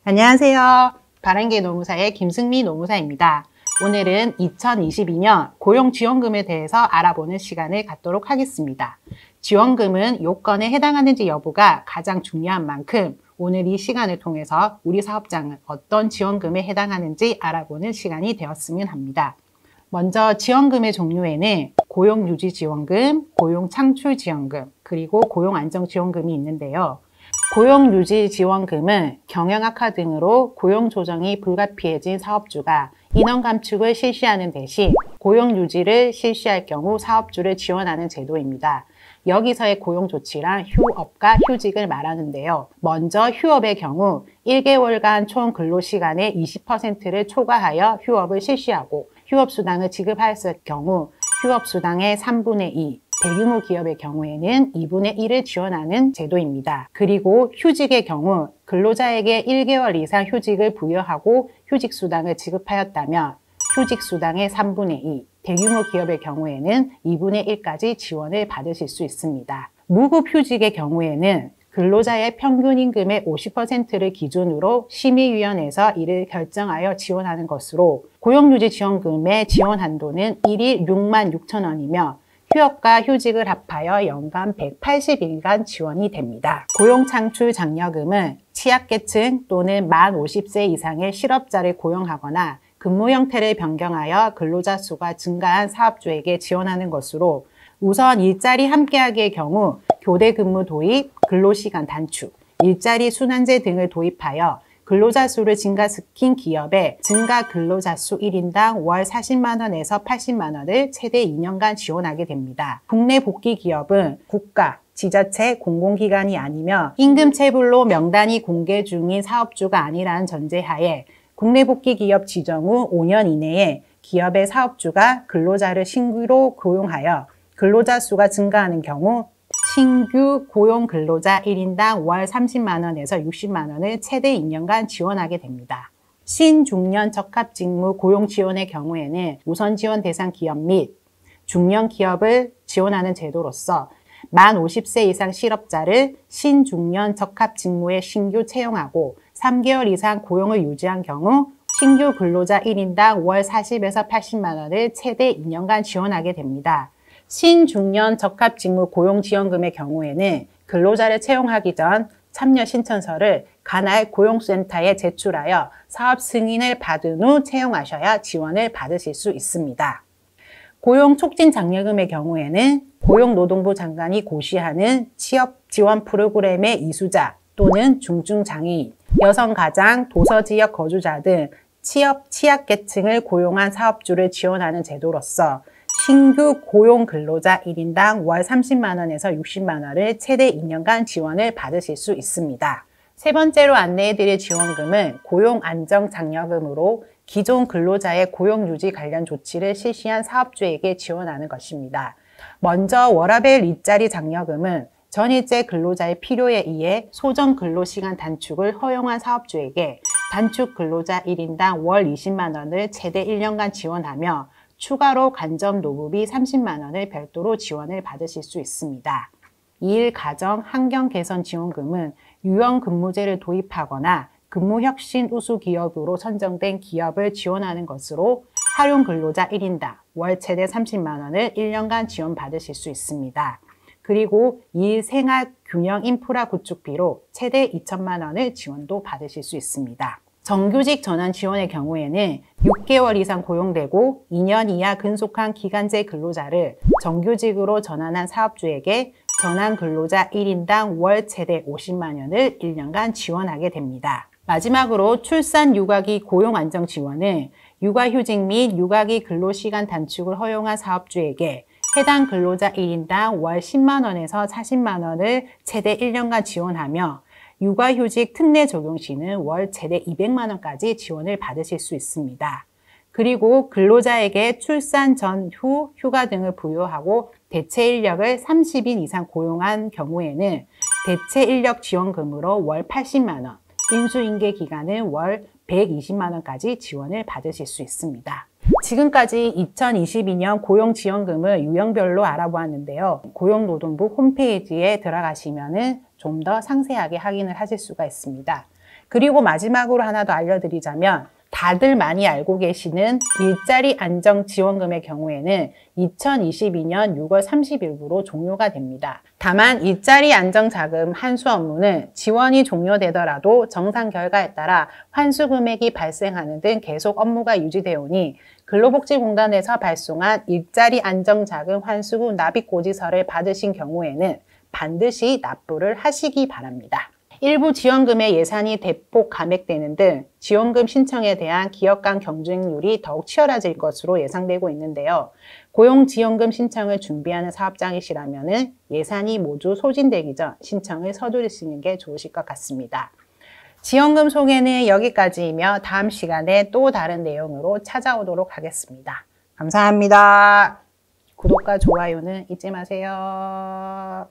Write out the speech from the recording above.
안녕하세요. 바른길 노무사의 김승미 노무사입니다. 오늘은 2022년 고용지원금에 대해서 알아보는 시간을 갖도록 하겠습니다. 지원금은 요건에 해당하는지 여부가 가장 중요한 만큼 오늘 이 시간을 통해서 우리 사업장은 어떤 지원금에 해당하는지 알아보는 시간이 되었으면 합니다. 먼저 지원금의 종류에는 고용유지지원금, 고용창출지원금, 그리고 고용안정지원금이 있는데요. 고용유지지원금은 경영악화 등으로 고용조정이 불가피해진 사업주가 인원 감축을 실시하는 대신 고용유지를 실시할 경우 사업주를 지원하는 제도입니다. 여기서의 고용조치란 휴업과 휴직을 말하는데요. 먼저 휴업의 경우 1개월간 총 근로시간의 20%를 초과하여 휴업을 실시하고 휴업수당을 지급하였을 경우 휴업수당의 3분의 2, 대규모 기업의 경우에는 2분의 1을 지원하는 제도입니다. 그리고 휴직의 경우 근로자에게 1개월 이상 휴직을 부여하고 휴직수당을 지급하였다면 휴직수당의 3분의 2, 대규모 기업의 경우에는 2분의 1까지 지원을 받으실 수 있습니다. 무급휴직의 경우에는 근로자의 평균 임금의 50%를 기준으로 심의위원회에서 이를 결정하여 지원하는 것으로 고용유지지원금의 지원 한도는 1일 66,000원이며 휴업과 휴직을 합하여 연간 180일간 지원이 됩니다. 고용창출장려금은 취약계층 또는 만 50세 이상의 실업자를 고용하거나 근무 형태를 변경하여 근로자 수가 증가한 사업주에게 지원하는 것으로 우선 일자리 함께하기의 경우 교대 근무 도입, 근로시간 단축, 일자리 순환제 등을 도입하여 근로자 수를 증가시킨 기업에 증가 근로자 수 1인당 월 40만원에서 80만원을 최대 2년간 지원하게 됩니다. 국내 복귀 기업은 국가, 지자체, 공공기관이 아니며 임금체불로 명단이 공개 중인 사업주가 아니라는 전제하에 국내 복귀 기업 지정 후 5년 이내에 기업의 사업주가 근로자를 신규로 고용하여 근로자 수가 증가하는 경우 신규 고용 근로자 1인당 월 30만원에서 60만원을 최대 2년간 지원하게 됩니다. 신중년 적합직무 고용 지원의 경우에는 우선 지원 대상 기업 및 중년 기업을 지원하는 제도로서 만 50세 이상 실업자를 신중년 적합직무에 신규 채용하고 3개월 이상 고용을 유지한 경우 신규 근로자 1인당 월 40에서 80만원을 최대 2년간 지원하게 됩니다. 신중년 적합직무 고용지원금의 경우에는 근로자를 채용하기 전 참여 신청서를 관할 고용센터에 제출하여 사업 승인을 받은 후 채용하셔야 지원을 받으실 수 있습니다. 고용촉진장려금의 경우에는 고용노동부 장관이 고시하는 취업지원 프로그램의 이수자 또는 중증장애인, 여성가장, 도서지역 거주자 등 취약계층을 고용한 사업주를 지원하는 제도로서 신규 고용 근로자 1인당 월 30만원에서 60만원을 최대 2년간 지원을 받으실 수 있습니다. 세 번째로 안내해드릴 지원금은 고용안정장려금으로 기존 근로자의 고용유지 관련 조치를 실시한 사업주에게 지원하는 것입니다. 먼저 워라밸 일자리 장려금은 전일제 근로자의 필요에 의해 소정 근로시간 단축을 허용한 사업주에게 단축 근로자 1인당 월 20만원을 최대 1년간 지원하며 추가로 간접 노무비 30만원을 별도로 지원을 받으실 수 있습니다. 2일 가정 환경 개선 지원금은 유연 근무제를 도입하거나 근무혁신 우수 기업으로 선정된 기업을 지원하는 것으로 활용 근로자 1인당 월 최대 30만원을 1년간 지원받으실 수 있습니다. 그리고 2일 생활 균형 인프라 구축비로 최대 2천만원을 지원도 받으실 수 있습니다. 정규직 전환 지원의 경우에는 6개월 이상 고용되고 2년 이하 근속한 기간제 근로자를 정규직으로 전환한 사업주에게 전환 근로자 1인당 월 최대 50만원을 1년간 지원하게 됩니다. 마지막으로 출산 육아기 고용 안정 지원은 육아휴직 및 육아기 근로시간 단축을 허용한 사업주에게 해당 근로자 1인당 월 10만원에서 40만원을 최대 1년간 지원하며 육아휴직 특례 적용 시는 월 최대 200만원까지 지원을 받으실 수 있습니다. 그리고 근로자에게 출산 전후 휴가 등을 부여하고 대체 인력을 30인 이상 고용한 경우에는 대체 인력 지원금으로 월 80만원, 인수인계 기간은 월 120만원까지 지원을 받으실 수 있습니다. 지금까지 2022년 고용지원금을 유형별로 알아보았는데요. 고용노동부 홈페이지에 들어가시면 좀 더 상세하게 확인을 하실 수가 있습니다. 그리고 마지막으로 하나 더 알려드리자면 다들 많이 알고 계시는 일자리 안정지원금의 경우에는 2022년 6월 30일부로 종료가 됩니다. 다만 일자리 안정자금 환수 업무는 지원이 종료되더라도 정상 결과에 따라 환수 금액이 발생하는 등 계속 업무가 유지되어 오니 근로복지공단에서 발송한 일자리 안정자금 환수 후 납입고지서를 받으신 경우에는 반드시 납부를 하시기 바랍니다. 일부 지원금의 예산이 대폭 감액되는 등 지원금 신청에 대한 기업 간 경쟁률이 더욱 치열해질 것으로 예상되고 있는데요. 고용지원금 신청을 준비하는 사업장이시라면 예산이 모두 소진되기 전 신청을 서두르시는 게 좋으실 것 같습니다. 지원금 소개는 여기까지이며 다음 시간에 또 다른 내용으로 찾아오도록 하겠습니다. 감사합니다. 구독과 좋아요는 잊지 마세요.